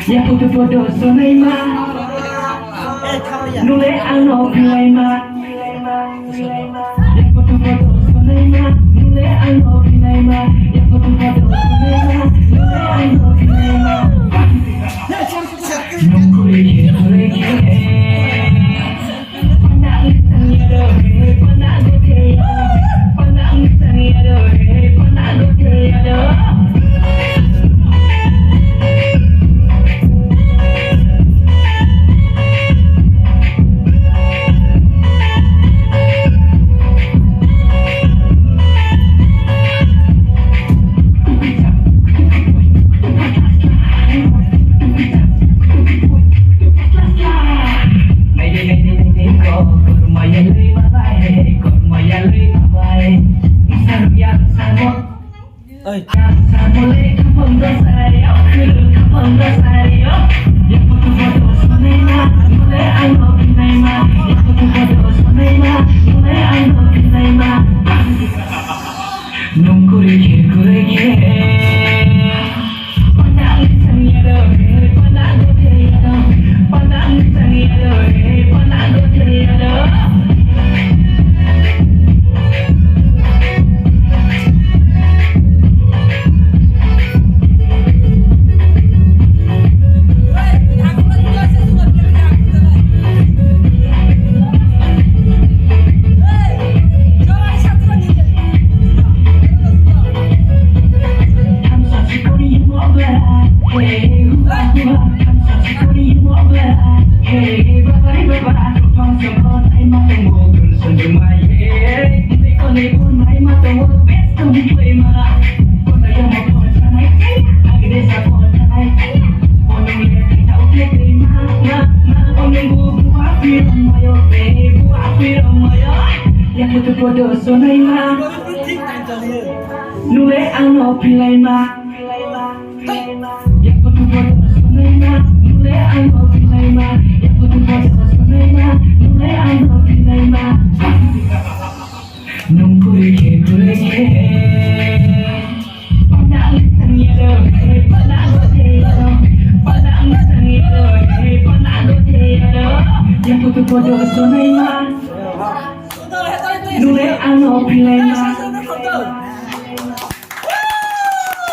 Ya foto-foto sonai ma Nule ano pilai ma Ya foto-foto sonai ma Nule ano pilai ma Ya foto-foto sonai ma Nule ano pilai ma Nungkuri kure Pandang tanya dohe Pandang dohe Pandang tanya dohe Pandang dohe Foto sonai ma Nule ano pilai ma Ya foto-foto sonai ma Nule ano pilai ma Ya foto-foto sonai ma Nule ano pilai ma Nungkuri ke Pandang tanya dohe Pandang dohe Pandang tanya dohe Pandang dohe Ya foto-foto sonai ma Nule ano pilai ma